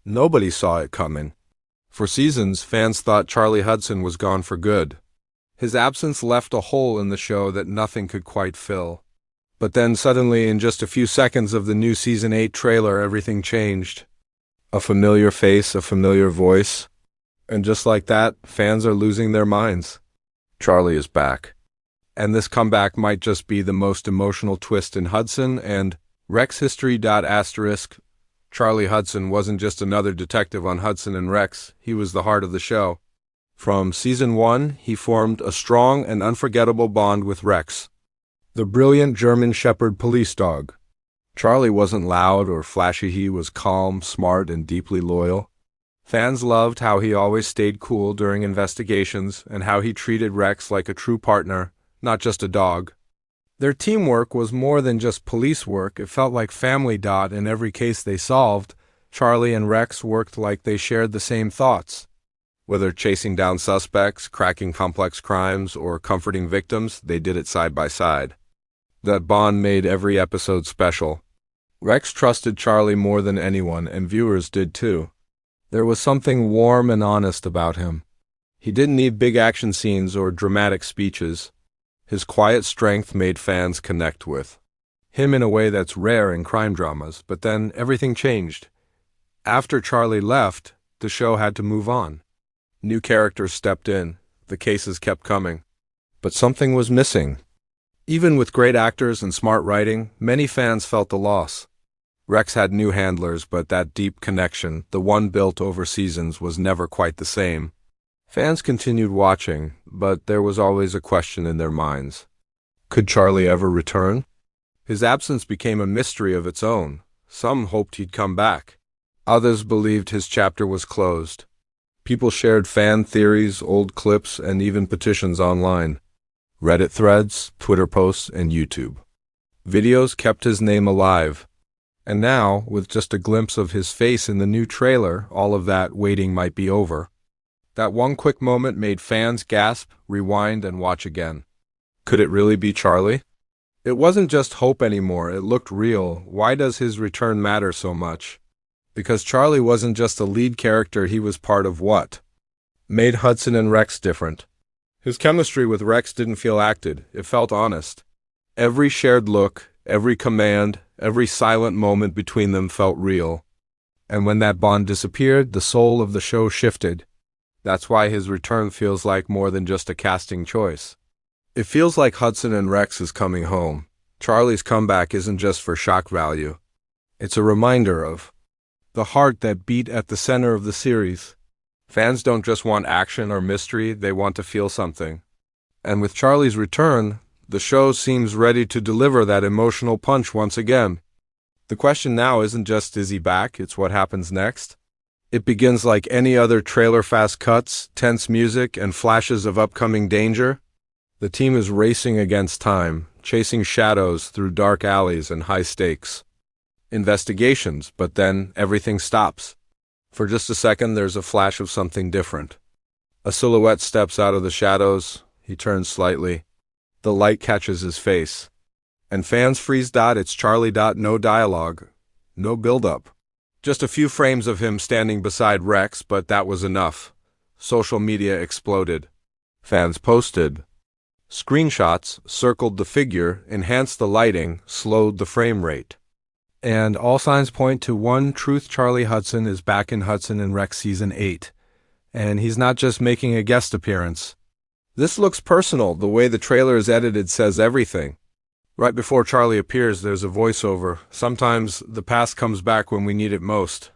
Nobody saw it coming. For seasons, fans thought Charlie Hudson was gone for good. His absence left a hole in the show that nothing could quite fill. But then suddenly, in just a few seconds of the new Season 8 trailer, everything changed. A familiar face, a familiar voice. And just like that, fans are losing their minds. Charlie is back. And this comeback might just be the most emotional twist in Hudson and Rex history. Charlie Hudson wasn't just another detective on Hudson and Rex, he was the heart of the show. From Season 1, he formed a strong and unforgettable bond with Rex, the brilliant German Shepherd police dog. Charlie wasn't loud or flashy, he was calm, smart, and deeply loyal. Fans loved how he always stayed cool during investigations and how he treated Rex like a true partner, not just a dog. Their teamwork was more than just police work, it felt like family. In every case they solved, Charlie and Rex worked like they shared the same thoughts. Whether chasing down suspects, cracking complex crimes, or comforting victims, they did it side by side. That bond made every episode special. Rex trusted Charlie more than anyone, and viewers did too. There was something warm and honest about him. He didn't need big action scenes or dramatic speeches. His quiet strength made fans connect with him in a way that's rare in crime dramas, but then everything changed. After Charlie left, the show had to move on. New characters stepped in, the cases kept coming. But something was missing. Even with great actors and smart writing, many fans felt the loss. Rex had new handlers, but that deep connection, the one built over seasons, was never quite the same. Fans continued watching, but there was always a question in their minds. Could Charlie ever return? His absence became a mystery of its own. Some hoped he'd come back. Others believed his chapter was closed. People shared fan theories, old clips, and even petitions online. Reddit threads, Twitter posts, and YouTube videos kept his name alive. And now, with just a glimpse of his face in the new trailer, all of that waiting might be over. That one quick moment made fans gasp, rewind, and watch again. Could it really be Charlie? It wasn't just hope anymore, it looked real. Why does his return matter so much? Because Charlie wasn't just a lead character, he was part of what made Hudson and Rex different. His chemistry with Rex didn't feel acted, it felt honest. Every shared look, every command, every silent moment between them felt real. And when that bond disappeared, the soul of the show shifted. That's why his return feels like more than just a casting choice. It feels like Hudson and Rex is coming home. Charlie's comeback isn't just for shock value. It's a reminder of the heart that beat at the center of the series. Fans don't just want action or mystery, they want to feel something. And with Charlie's return, the show seems ready to deliver that emotional punch once again. The question now isn't just is he back, it's what happens next. It begins like any other trailer, fast cuts, tense music, and flashes of upcoming danger. The team is racing against time, chasing shadows through dark alleys and high stakes investigations, but then everything stops. For just a second, there's a flash of something different. A silhouette steps out of the shadows. He turns slightly. The light catches his face. And fans freeze. It's Charlie. No dialogue. No build-up. Just a few frames of him standing beside Rex, but that was enough. Social media exploded. Fans posted. Screenshots circled the figure, enhanced the lighting, slowed the frame rate. And all signs point to one truth: Charlie Hudson is back in Hudson and Rex Season 8. And he's not just making a guest appearance. This looks personal. The way the trailer is edited says everything. Right before Charlie appears, there's a voiceover. Sometimes the past comes back when we need it most.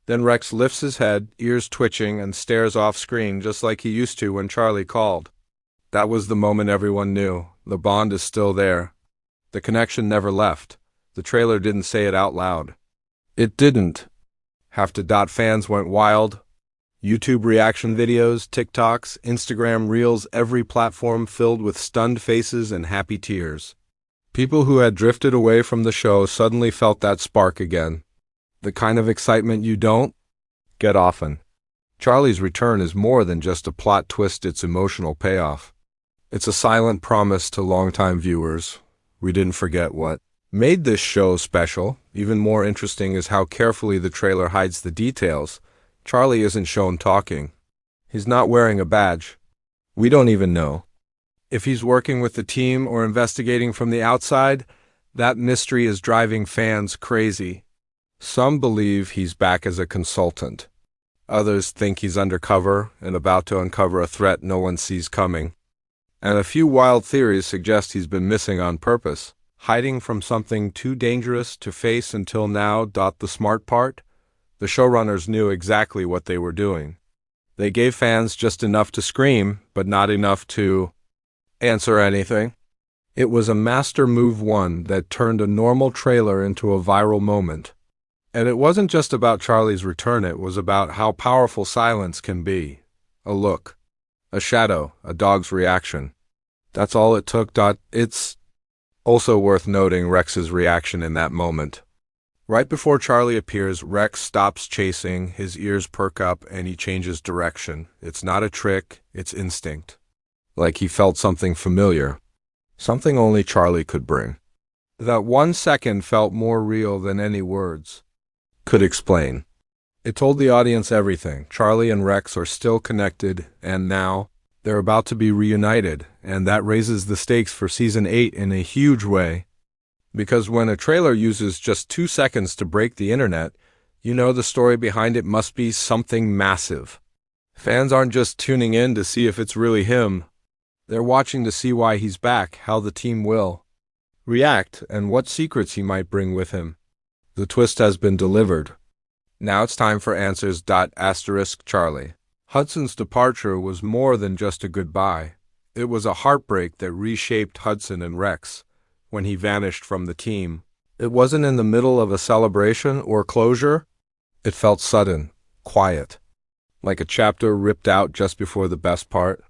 Then Rex lifts his head, ears twitching, and stares off screen just like he used to when Charlie called. That was the moment everyone knew. The bond is still there. The connection never left. The trailer didn't say it out loud. It didn't. Have to. Fans went wild. YouTube reaction videos, TikToks, Instagram Reels, every platform filled with stunned faces and happy tears. People who had drifted away from the show suddenly felt that spark again. The kind of excitement you don't get often. Charlie's return is more than just a plot twist, it's emotional payoff. It's a silent promise to longtime viewers. We didn't forget what made this show special. Even more interesting is how carefully the trailer hides the details. Charlie isn't shown talking. He's not wearing a badge. We don't even know if he's working with the team or investigating from the outside. That mystery is driving fans crazy. Some believe he's back as a consultant. Others think he's undercover and about to uncover a threat no one sees coming. And a few wild theories suggest he's been missing on purpose, hiding from something too dangerous to face until now. The smart part? The showrunners knew exactly what they were doing. They gave fans just enough to scream, but not enough to answer anything. It was a master move, one that turned a normal trailer into a viral moment. And it wasn't just about Charlie's return, it was about how powerful silence can be. A look, a shadow, a dog's reaction. That's all it took. It's also worth noting Rex's reaction in that moment. Right before Charlie appears, Rex stops chasing, his ears perk up, and he changes direction. It's not a trick, it's instinct. Like he felt something familiar, something only Charlie could bring. That 1 second felt more real than any words could explain. It told the audience everything. Charlie and Rex are still connected, and now they're about to be reunited, and that raises the stakes for Season 8 in a huge way. Because when a trailer uses just 2 seconds to break the internet, you know the story behind it must be something massive. Fans aren't just tuning in to see if it's really him. They're watching to see why he's back, how the team will react, and what secrets he might bring with him. The twist has been delivered. Now it's time for answers. Charlie Hudson's departure was more than just a goodbye. It was a heartbreak that reshaped Hudson and Rex. When he vanished from the team, it wasn't in the middle of a celebration or closure. It felt sudden, quiet, like a chapter ripped out just before the best part.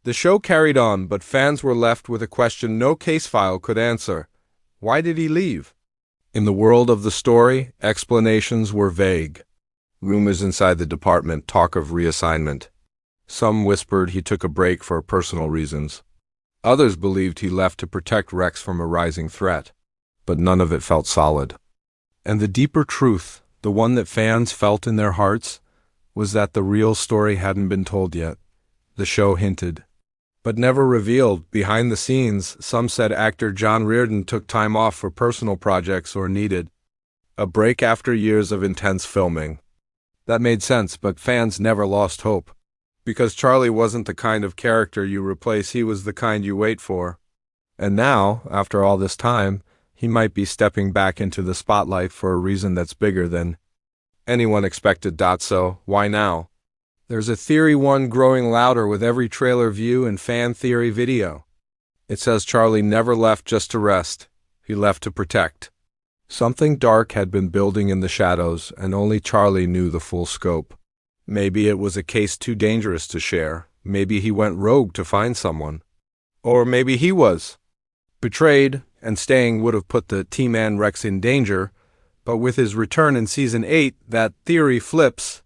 The show carried on, but fans were left with a question no case file could answer. Why did he leave? In the world of the story, explanations were vague. Rumors inside the department talk of reassignment. Some whispered he took a break for personal reasons. Others believed he left to protect Rex from a rising threat. But none of it felt solid. And the deeper truth, the one that fans felt in their hearts, was that the real story hadn't been told yet. The show hinted, but never revealed. Behind the scenes, some said actor John Reardon took time off for personal projects or needed a break after years of intense filming. That made sense, but fans never lost hope. Because Charlie wasn't the kind of character you replace, he was the kind you wait for. And now, after all this time, he might be stepping back into the spotlight for a reason that's bigger than anyone expected. So, why now? There's a theory one growing louder with every trailer view and fan theory video. It says Charlie never left just to rest. He left to protect. Something dark had been building in the shadows, and only Charlie knew the full scope. Maybe it was a case too dangerous to share. Maybe he went rogue to find someone. Or maybe he was betrayed, and staying would have put the team and Rex in danger. But with his return in Season 8, that theory flips.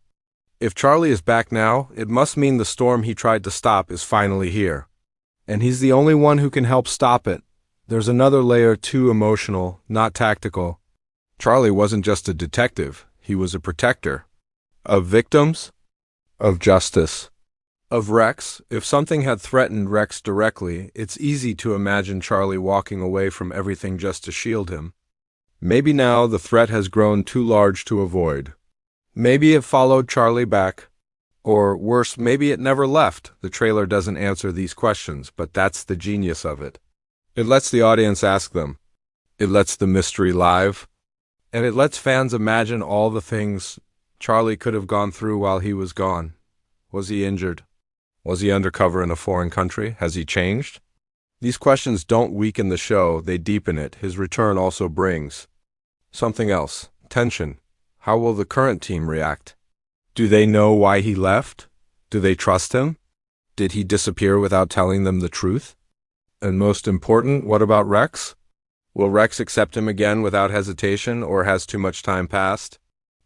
If Charlie is back now, it must mean the storm he tried to stop is finally here. And he's the only one who can help stop it. There's another layer, too emotional, not tactical. Charlie wasn't just a detective, he was a protector. Of victims, of justice, of Rex. If something had threatened Rex directly, it's easy to imagine Charlie walking away from everything just to shield him. Maybe now the threat has grown too large to avoid. Maybe it followed Charlie back. Or worse, maybe it never left. The trailer doesn't answer these questions, but that's the genius of it. It lets the audience ask them. It lets the mystery live. And it lets fans imagine all the things Charlie could have gone through while he was gone. Was he injured? Was he undercover in a foreign country? Has he changed? These questions don't weaken the show, they deepen it. His return also brings something else. Tension. How will the current team react? Do they know why he left? Do they trust him? Did he disappear without telling them the truth? And most important, what about Rex? Will Rex accept him again without hesitation, or has too much time passed?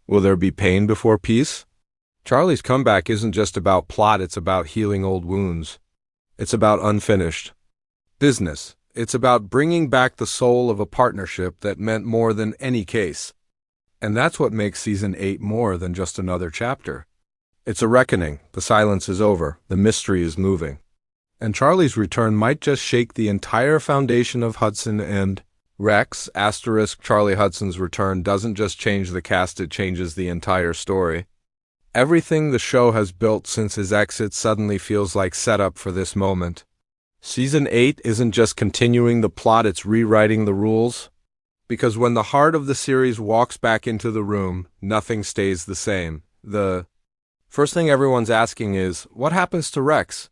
Will there be pain before peace? Charlie's comeback isn't just about plot, it's about healing old wounds. It's about unfinished business. It's about bringing back the soul of a partnership that meant more than any case. And that's what makes Season 8 more than just another chapter. It's a reckoning. The silence is over. The mystery is moving. And Charlie's return might just shake the entire foundation of Hudson and Rex. Charlie Hudson's return doesn't just change the cast, it changes the entire story. Everything the show has built since his exit suddenly feels like setup for this moment. Season 8 isn't just continuing the plot, it's rewriting the rules. Because when the heart of the series walks back into the room, nothing stays the same. The first thing everyone's asking is, what happens to Rex?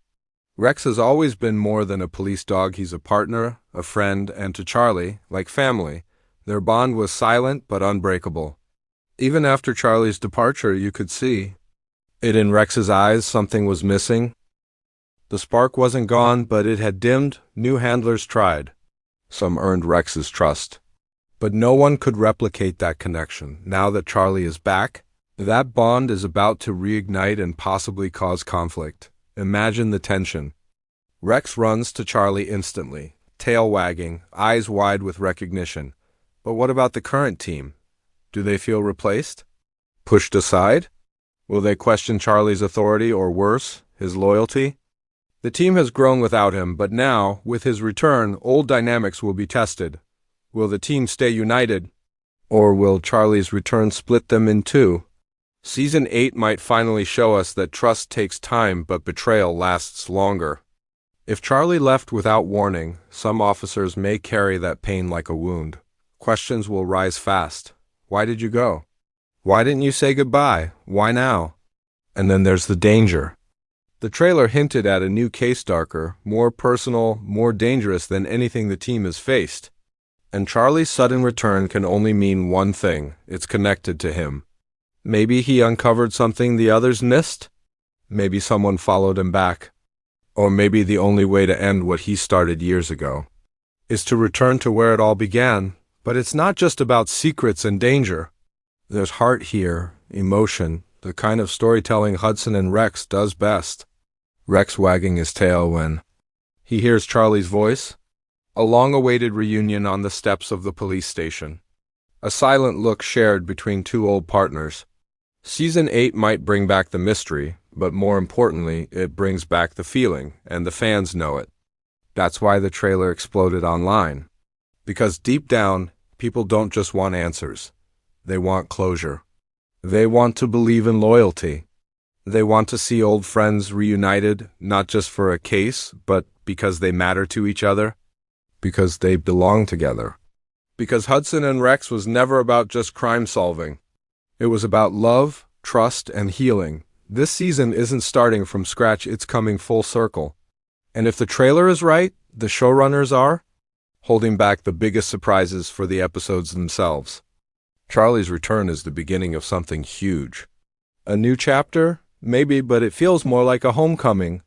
Rex has always been more than a police dog. He's a partner, a friend, and to Charlie, like family. Their bond was silent but unbreakable. Even after Charlie's departure, you could see it in Rex's eyes. Something was missing. The spark wasn't gone, but it had dimmed. New handlers tried. Some earned Rex's trust. But no one could replicate that connection. Now that Charlie is back, that bond is about to reignite and possibly cause conflict. Imagine the tension. Rex runs to Charlie instantly, tail wagging, eyes wide with recognition. But what about the current team? Do they feel replaced? Pushed aside? Will they question Charlie's authority or worse, his loyalty? The team has grown without him, but now, with his return, old dynamics will be tested. Will the team stay united? Or will Charlie's return split them in two? Season 8 might finally show us that trust takes time, but betrayal lasts longer. If Charlie left without warning, some officers may carry that pain like a wound. Questions will rise fast. Why did you go? Why didn't you say goodbye? Why now? And then there's the danger. The trailer hinted at a new case, darker, more personal, more dangerous than anything the team has faced. And Charlie's sudden return can only mean one thing. It's connected to him. Maybe he uncovered something the others missed? Maybe someone followed him back. Or maybe the only way to end what he started years ago is to return to where it all began. But it's not just about secrets and danger. There's heart here, emotion, the kind of storytelling Hudson and Rex does best. Rex wagging his tail when he hears Charlie's voice. A long-awaited reunion on the steps of the police station. A silent look shared between two old partners. Season 8 might bring back the mystery, but more importantly, it brings back the feeling, and the fans know it. That's why the trailer exploded online. Because deep down, people don't just want answers. They want closure. They want to believe in loyalty. They want to see old friends reunited, not just for a case, but because they matter to each other. Because they belong together. Because Hudson and Rex was never about just crime solving. It was about love, trust, and healing. This season isn't starting from scratch, it's coming full circle. And if the trailer is right, the showrunners are holding back the biggest surprises for the episodes themselves. Charlie's return is the beginning of something huge. A new chapter? Maybe, but it feels more like a homecoming.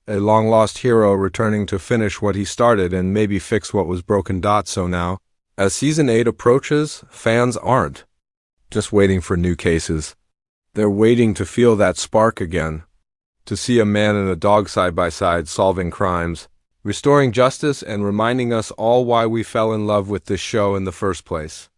A long-lost hero returning to finish what he started and maybe fix what was broken. So now, as Season 8 approaches, fans aren't just waiting for new cases. They're waiting to feel that spark again. To see a man and a dog side by side solving crimes, restoring justice, and reminding us all why we fell in love with this show in the first place.